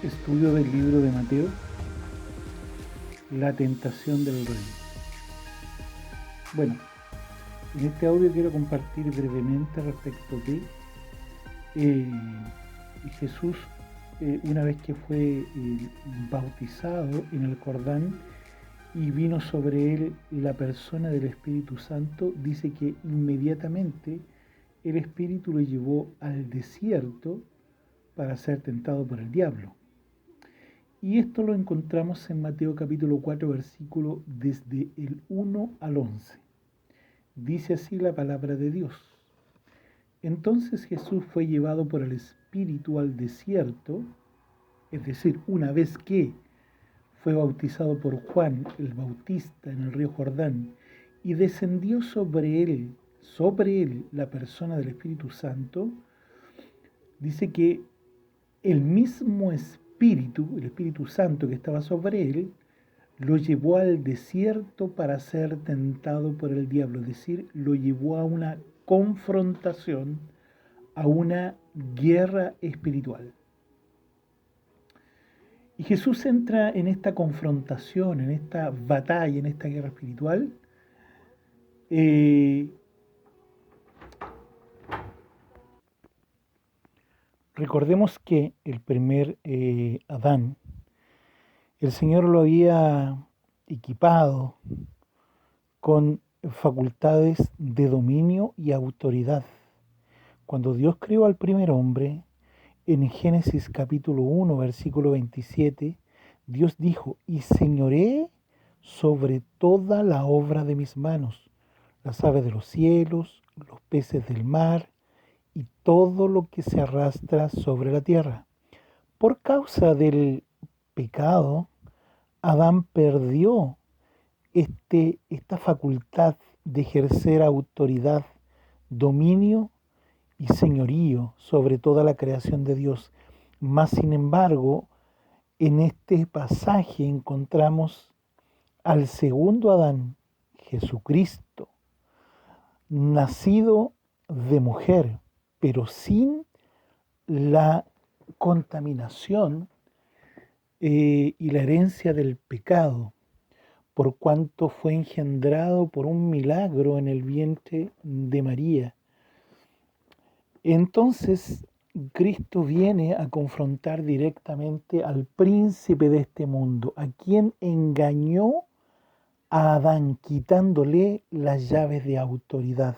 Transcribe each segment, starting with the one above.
Estudio del libro de Mateo, la tentación del rey. Bueno, en este audio quiero compartir brevemente respecto de eh, Jesús, una vez que fue bautizado en el Jordán y vino sobre él la persona del Espíritu Santo, dice que inmediatamente el Espíritu lo llevó al desierto para ser tentado por el diablo. Y esto lo encontramos en Mateo capítulo 4, versículo desde el 1 al 11. Dice así la palabra de Dios. Entonces Jesús fue llevado por el Espíritu al desierto, es decir, una vez que fue bautizado por Juan el Bautista en el río Jordán, y descendió sobre él la persona del Espíritu Santo, dice que el mismo Espíritu, el Espíritu Santo que estaba sobre él, lo llevó al desierto para ser tentado por el diablo, es decir, lo llevó a una confrontación, a una guerra espiritual. Y Jesús entra en esta confrontación, en esta batalla, en esta guerra espiritual, recordemos que el primer Adán, el Señor lo había equipado con facultades de dominio y autoridad. Cuando Dios creó al primer hombre, en Génesis capítulo 1, versículo 27, Dios dijo, y señoreé sobre toda la obra de mis manos, las aves de los cielos, los peces del mar y todo lo que se arrastra sobre la tierra. Por causa del pecado, Adán perdió esta facultad de ejercer autoridad, dominio y señorío sobre toda la creación de Dios. Mas, sin embargo, en este pasaje encontramos al segundo Adán, Jesucristo, nacido de mujer, pero sin la contaminación y la herencia del pecado, por cuanto fue engendrado por un milagro en el vientre de María. Entonces, Cristo viene a confrontar directamente al príncipe de este mundo, a quien engañó a Adán, quitándole las llaves de autoridad.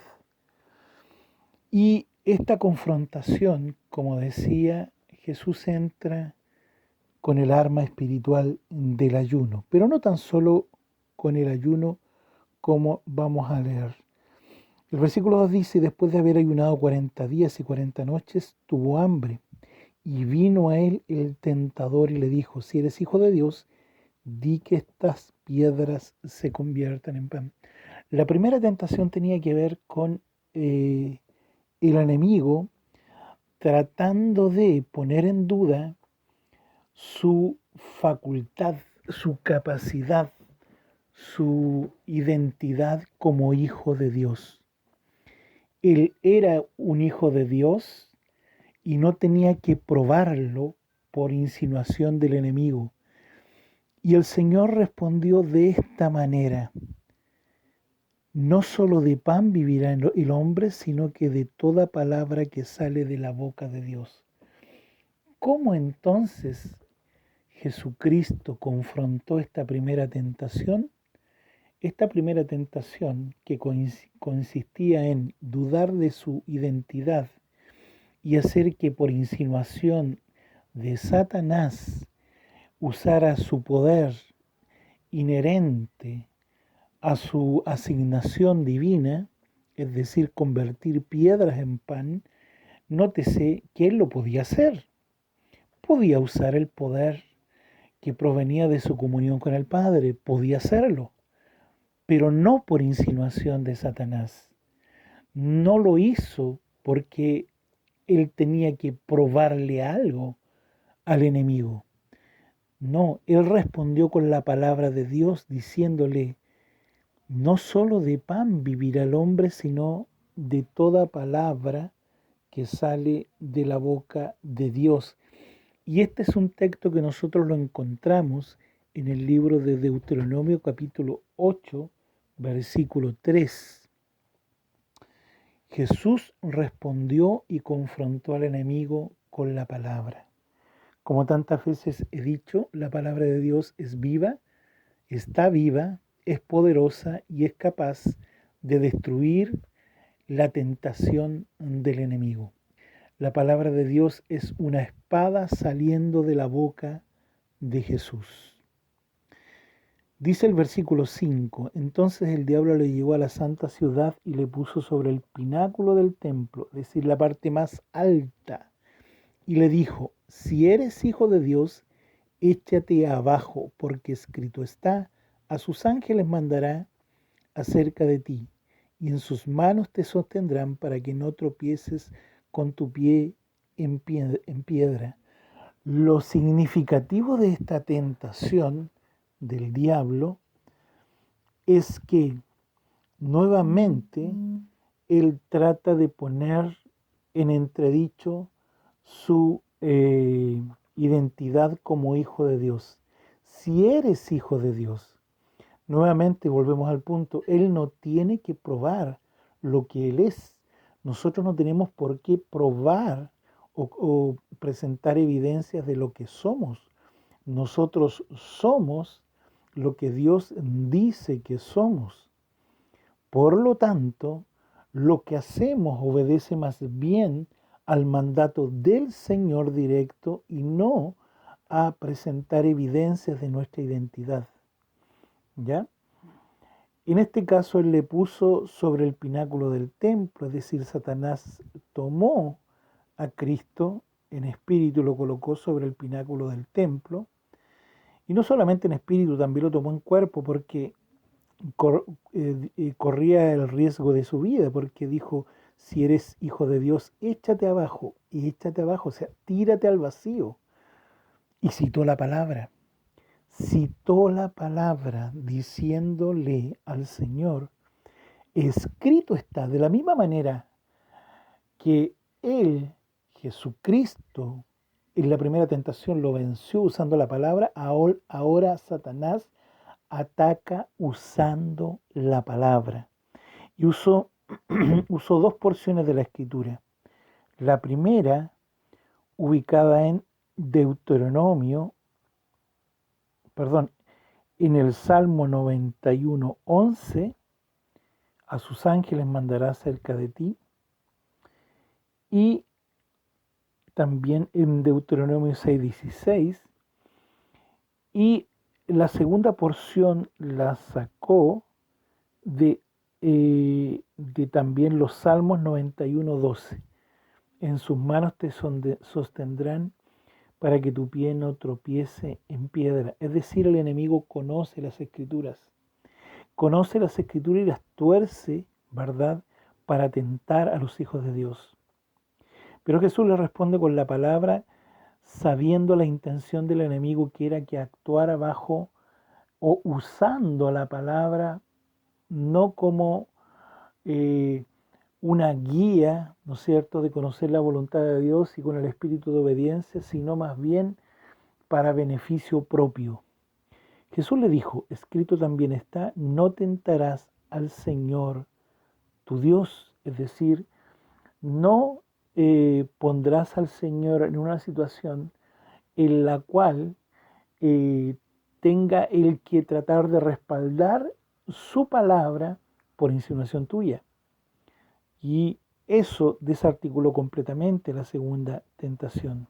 Y esta confrontación, como decía, Jesús entra con el arma espiritual del ayuno, pero no tan solo con el ayuno como vamos a leer. El versículo 2 dice, después de haber ayunado 40 días y 40 noches, tuvo hambre, y vino a él el tentador y le dijo, si eres hijo de Dios, di que estas piedras se conviertan en pan. La primera tentación tenía que ver con el enemigo tratando de poner en duda su facultad, su capacidad, su identidad como hijo de Dios. Él era un hijo de Dios y no tenía que probarlo por insinuación del enemigo. Y el Señor respondió de esta manera, no solo de pan vivirá el hombre, sino que de toda palabra que sale de la boca de Dios. ¿Cómo entonces Jesucristo confrontó esta primera tentación? Esta primera tentación, que consistía en dudar de su identidad y hacer que por insinuación de Satanás usara su poder inherente a su asignación divina, es decir, convertir piedras en pan, nótese que él lo podía hacer. Podía usar el poder que provenía de su comunión con el Padre, podía hacerlo, pero no por insinuación de Satanás. No lo hizo porque él tenía que probarle algo al enemigo. No, él respondió con la palabra de Dios diciéndole, no solo de pan vivirá el hombre, sino de toda palabra que sale de la boca de Dios. Y este es un texto que nosotros lo encontramos en el libro de Deuteronomio capítulo 8, versículo 3. Jesús respondió y confrontó al enemigo con la palabra. Como tantas veces he dicho, la palabra de Dios es viva, está viva, es poderosa y es capaz de destruir la tentación del enemigo. La palabra de Dios es una espada saliendo de la boca de Jesús. Dice el versículo 5, entonces el diablo le llevó a la santa ciudad y le puso sobre el pináculo del templo, es decir, la parte más alta, y le dijo, si eres hijo de Dios, échate abajo, porque escrito está, a sus ángeles mandará acerca de ti, y en sus manos te sostendrán para que no tropieces con tu pie en piedra. Lo significativo de esta tentación del diablo es que nuevamente él trata de poner en entredicho su identidad como hijo de Dios. Si eres hijo de Dios, nuevamente volvemos al punto, él no tiene que probar lo que él es. Nosotros no tenemos por qué probar o presentar evidencias de lo que somos. Nosotros somos lo que Dios dice que somos. Por lo tanto, lo que hacemos obedece más bien al mandato del Señor directo y no a presentar evidencias de nuestra identidad. ¿Ya? En este caso, él le puso sobre el pináculo del templo, es decir, Satanás tomó a Cristo en espíritu y lo colocó sobre el pináculo del templo. Y no solamente en espíritu, también lo tomó en cuerpo, porque corría el riesgo de su vida, porque dijo, si eres hijo de Dios, échate abajo, o sea, tírate al vacío. Y citó la palabra diciéndole al Señor, escrito está, de la misma manera que él, Jesucristo, en la primera tentación lo venció usando la palabra, ahora Satanás ataca usando la palabra. Y usó dos porciones de la escritura. La primera, ubicada en en el Salmo 91:11, a sus ángeles mandará cerca de ti. Y también en Deuteronomio 6:16. Y la segunda porción la sacó de también los Salmos 91:12. En sus manos te sostendrán para que tu pie no tropiece en piedra. Es decir, el enemigo conoce las escrituras y las tuerce, ¿verdad?, para tentar a los hijos de Dios. Pero Jesús le responde con la palabra, sabiendo la intención del enemigo, que era que actuara bajo o usando la palabra no como una guía, ¿no es cierto?, de conocer la voluntad de Dios y con el espíritu de obediencia, sino más bien para beneficio propio. Jesús le dijo, escrito también está, no tentarás al Señor tu Dios, es decir, no pondrás al Señor en una situación en la cual tenga el que tratar de respaldar su palabra por insinuación tuya. Y eso desarticuló completamente la segunda tentación.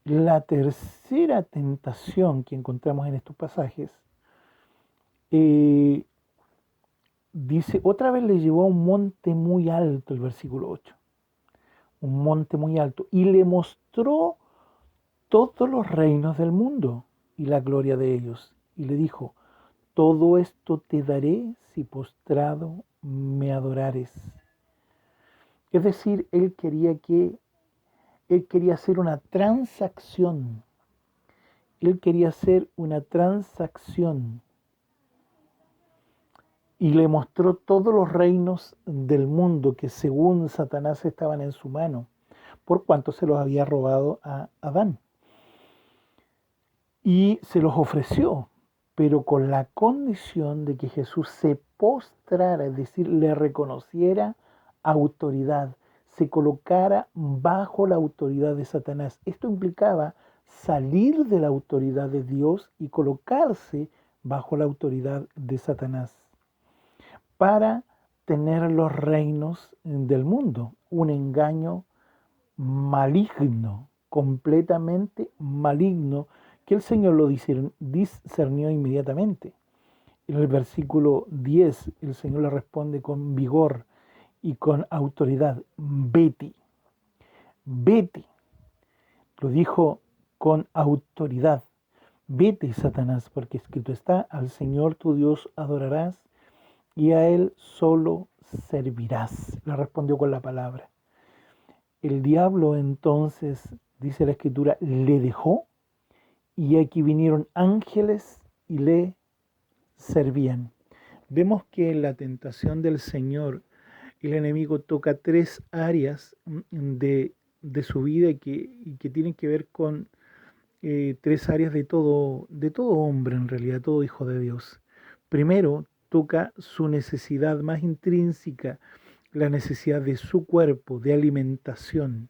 La tercera tentación que encontramos en estos pasajes dice, otra vez le llevó a un monte muy alto, el versículo 8, un monte muy alto, y le mostró todos los reinos del mundo y la gloria de ellos. Y le dijo, todo esto te daré si postrado me adorares. Es decir, él quería hacer una transacción. Y le mostró todos los reinos del mundo que según Satanás estaban en su mano. por cuanto se los había robado a Adán. Y se los ofreció, pero con la condición de que Jesús se postrara, es decir, le reconociera autoridad, se colocara bajo la autoridad de Satanás. Esto implicaba salir de la autoridad de Dios y colocarse bajo la autoridad de Satanás para tener los reinos del mundo, un engaño maligno, completamente maligno, que el Señor lo discernió inmediatamente. En el versículo 10, el Señor le responde con vigor y con autoridad: vete, vete. Lo dijo con autoridad: vete, Satanás, porque escrito está: al Señor tu Dios adorarás y a Él solo servirás. Le respondió con la palabra. El diablo entonces, dice la Escritura, le dejó, y aquí vinieron ángeles y le servían. Vemos que en la tentación del Señor el enemigo toca tres áreas de su vida y que tienen que ver con tres áreas de todo hombre, en realidad, todo hijo de Dios. Primero, toca su necesidad más intrínseca, la necesidad de su cuerpo, de alimentación.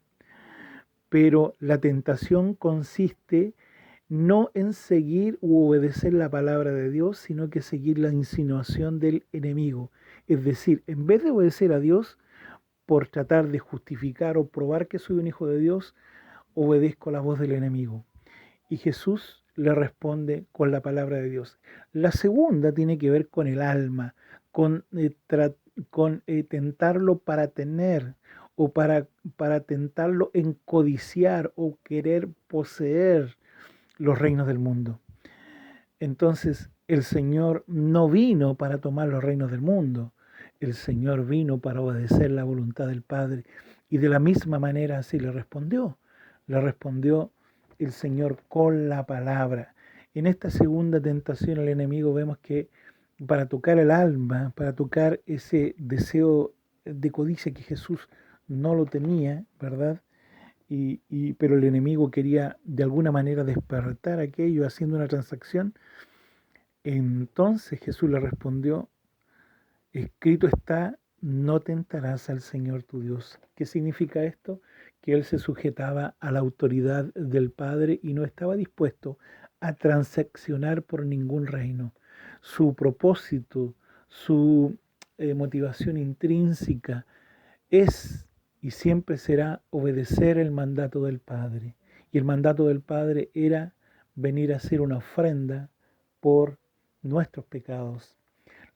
Pero la tentación consiste no en seguir u obedecer la palabra de Dios, sino que seguir la insinuación del enemigo. Es decir, en vez de obedecer a Dios por tratar de justificar o probar que soy un hijo de Dios, obedezco la voz del enemigo. Y Jesús le responde con la palabra de Dios. La segunda tiene que ver con el alma, con, tentarlo para tener o para tentarlo en codiciar o querer poseer los reinos del mundo. Entonces, el Señor no vino para tomar los reinos del mundo. El Señor vino para obedecer la voluntad del Padre. Y de la misma manera así le respondió. Le respondió el Señor con la palabra. En esta segunda tentación al enemigo vemos que para tocar el alma, para tocar ese deseo de codicia que Jesús no lo tenía, ¿verdad? Pero el enemigo quería de alguna manera despertar aquello haciendo una transacción. Entonces Jesús le respondió: escrito está, no tentarás al Señor tu Dios. ¿Qué significa esto? Que él se sujetaba a la autoridad del Padre y no estaba dispuesto a transaccionar por ningún reino. Su propósito, su motivación intrínseca es y siempre será obedecer el mandato del Padre. Y el mandato del Padre era venir a hacer una ofrenda por nuestros pecados.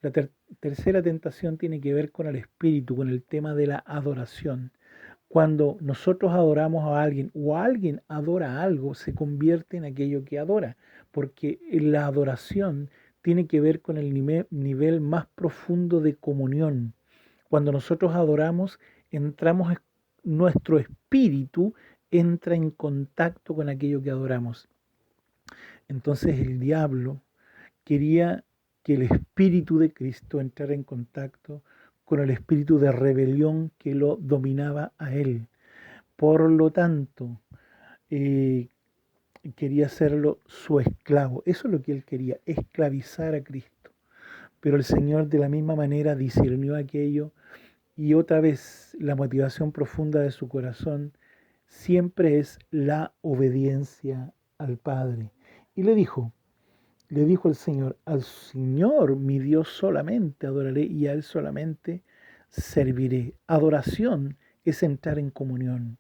La tercera tentación tiene que ver con el espíritu, con el tema de la adoración. Cuando nosotros adoramos a alguien o alguien adora algo, se convierte en aquello que adora, porque la adoración tiene que ver con el nivel más profundo de comunión. Cuando nosotros adoramos, nuestro espíritu entra en contacto con aquello que adoramos. Entonces el diablo quería que el espíritu de Cristo entrara en contacto con el espíritu de rebelión que lo dominaba a él. Por lo tanto, quería hacerlo su esclavo. Eso es lo que él quería, esclavizar a Cristo. Pero el Señor de la misma manera discernió aquello. Y otra vez, la motivación profunda de su corazón siempre es la obediencia al Padre. Y le dijo el Señor: al Señor mi Dios solamente adoraré y a Él solamente serviré. Adoración es entrar en comunión.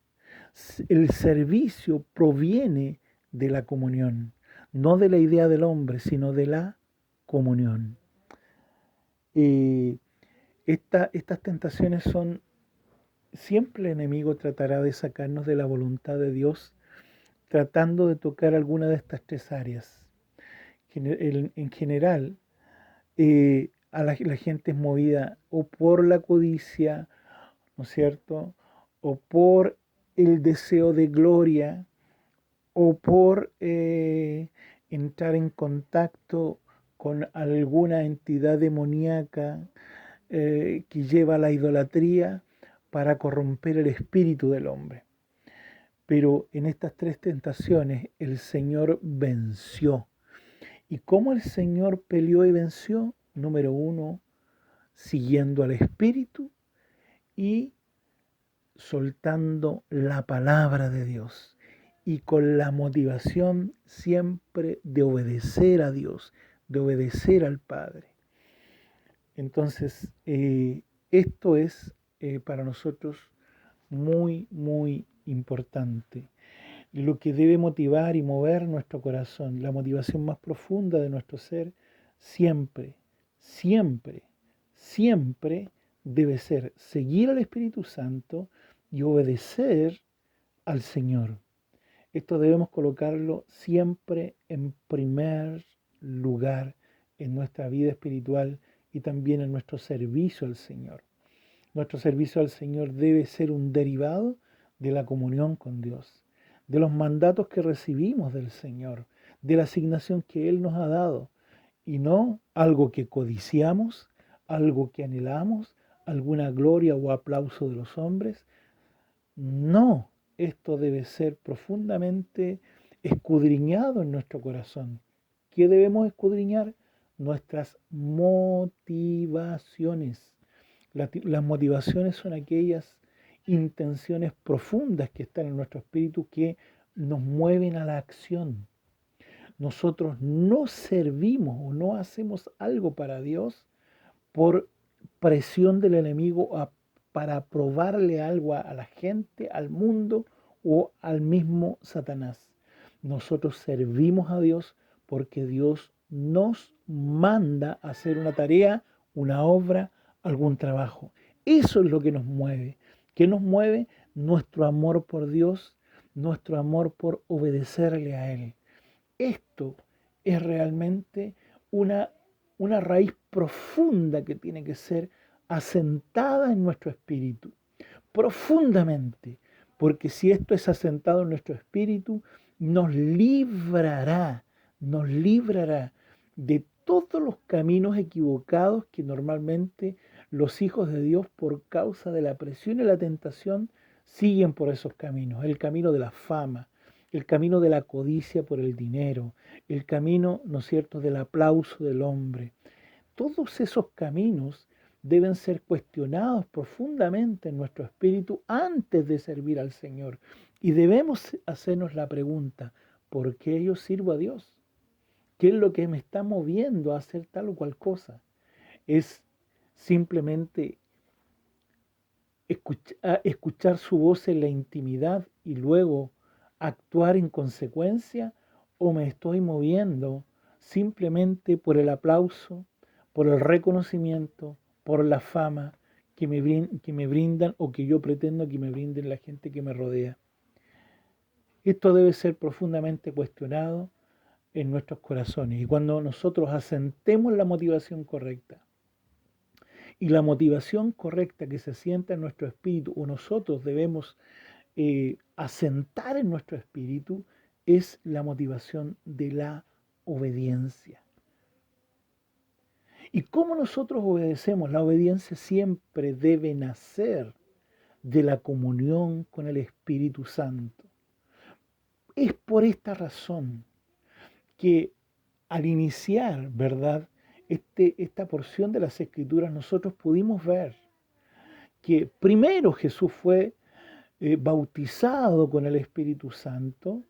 El servicio proviene de la comunión, no de la idea del hombre, sino de la comunión. Estas tentaciones son, siempre el enemigo tratará de sacarnos de la voluntad de Dios, tratando de tocar alguna de estas tres áreas. En general, la gente es movida o por la codicia, ¿no es cierto?, o por el deseo de gloria, o por entrar en contacto con alguna entidad demoníaca que lleva a la idolatría para corromper el espíritu del hombre. Pero en estas tres tentaciones el Señor venció. ¿Y cómo el Señor peleó y venció? Número uno, siguiendo al Espíritu y soltando la palabra de Dios y con la motivación siempre de obedecer a Dios, de obedecer al Padre. Entonces, esto es para nosotros muy, muy importante. Lo que debe motivar y mover nuestro corazón, la motivación más profunda de nuestro ser, siempre, siempre, siempre debe ser seguir al Espíritu Santo y obedecer al Señor. Esto debemos colocarlo siempre en primer lugar en nuestra vida espiritual y también en nuestro servicio al Señor. Nuestro servicio al Señor debe ser un derivado de la comunión con Dios, de los mandatos que recibimos del Señor, de la asignación que Él nos ha dado, y no algo que codiciamos, algo que anhelamos, alguna gloria o aplauso de los hombres. No, esto debe ser profundamente escudriñado en nuestro corazón. ¿Qué debemos escudriñar? Nuestras motivaciones. Las motivaciones son aquellas intenciones profundas que están en nuestro espíritu que nos mueven a la acción. Nosotros no servimos o no hacemos algo para Dios por presión del enemigo para probarle algo a la gente, al mundo o al mismo Satanás. Nosotros servimos a Dios porque Dios nos manda a hacer una tarea, una obra, algún trabajo. Eso es lo que nos mueve. ¿Qué nos mueve? Nuestro amor por Dios, nuestro amor por obedecerle a Él. Esto es realmente una, una raíz profunda que tiene que ser asentada en nuestro espíritu, profundamente, porque si esto es asentado en nuestro espíritu, nos librará de todos los caminos equivocados que normalmente los hijos de Dios, por causa de la presión y la tentación, siguen por esos caminos. El camino de la fama, el camino de la codicia por el dinero, el camino, ¿no es cierto?, del aplauso del hombre. Todos esos caminos deben ser cuestionados profundamente en nuestro espíritu antes de servir al Señor. Y debemos hacernos la pregunta, ¿por qué yo sirvo a Dios? ¿Qué es lo que me está moviendo a hacer tal o cual cosa? ¿Es simplemente escuchar su voz en la intimidad y luego actuar en consecuencia? ¿O me estoy moviendo simplemente por el aplauso, por el reconocimiento, por la fama que me brindan o que yo pretendo que me brinden la gente que me rodea? Esto debe ser profundamente cuestionado en nuestros corazones. Y cuando nosotros asentemos la motivación correcta, y la motivación correcta que se asienta en nuestro espíritu, o nosotros debemos asentar en nuestro espíritu, es la motivación de la obediencia. ¿Y cómo nosotros obedecemos? La obediencia siempre debe nacer de la comunión con el Espíritu Santo. Es por esta razón que al iniciar, ¿verdad?, esta porción de las Escrituras, nosotros pudimos ver que primero Jesús fue bautizado con el Espíritu Santo.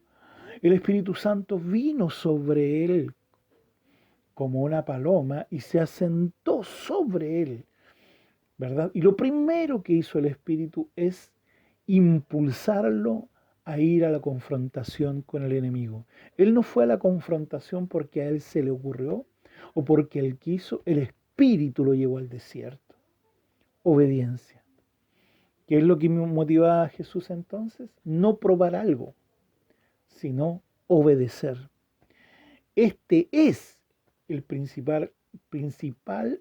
El Espíritu Santo vino sobre él como una paloma y se asentó sobre él, ¿verdad? Y lo primero que hizo el Espíritu es impulsarlo a ir a la confrontación con el enemigo. Él no fue a la confrontación porque a él se le ocurrió o porque él quiso, el Espíritu lo llevó al desierto. Obediencia. ¿Qué es lo que motivaba a Jesús entonces? No probar algo, sino obedecer. Este es el principal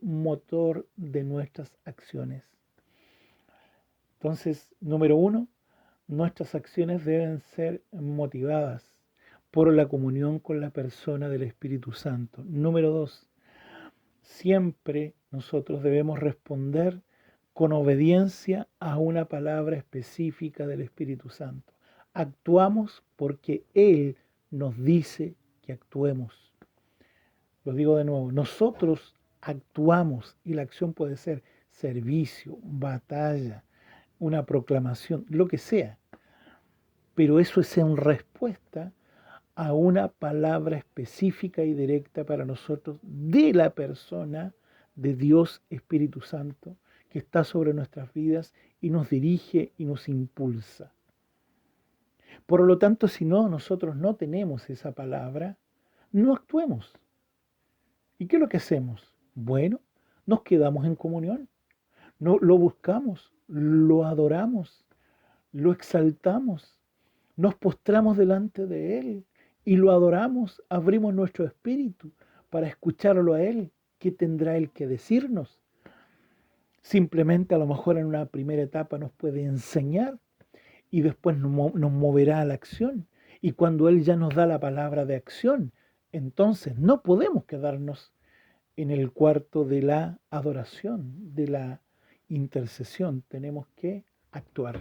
motor de nuestras acciones. Entonces, número uno, nuestras acciones deben ser motivadas por la comunión con la persona del Espíritu Santo. Número dos, siempre nosotros debemos responder con obediencia a una palabra específica del Espíritu Santo. Actuamos porque Él nos dice que actuemos. Lo digo de nuevo, nosotros actuamos y la acción puede ser servicio, batalla, una proclamación, lo que sea. Pero eso es en respuesta a una palabra específica y directa para nosotros de la persona de Dios Espíritu Santo que está sobre nuestras vidas y nos dirige y nos impulsa. Por lo tanto, si nosotros no tenemos esa palabra, no actuemos. ¿Y qué es lo que hacemos? Bueno, nos quedamos en comunión, no, lo buscamos, lo adoramos, lo exaltamos, nos postramos delante de Él y lo adoramos, abrimos nuestro espíritu para escucharlo a Él. ¿Qué tendrá Él que decirnos? Simplemente a lo mejor en una primera etapa nos puede enseñar y después nos moverá a la acción. Y cuando Él ya nos da la palabra de acción, entonces no podemos quedarnos en el cuarto de la adoración, de la intercesión. Tenemos que actuar.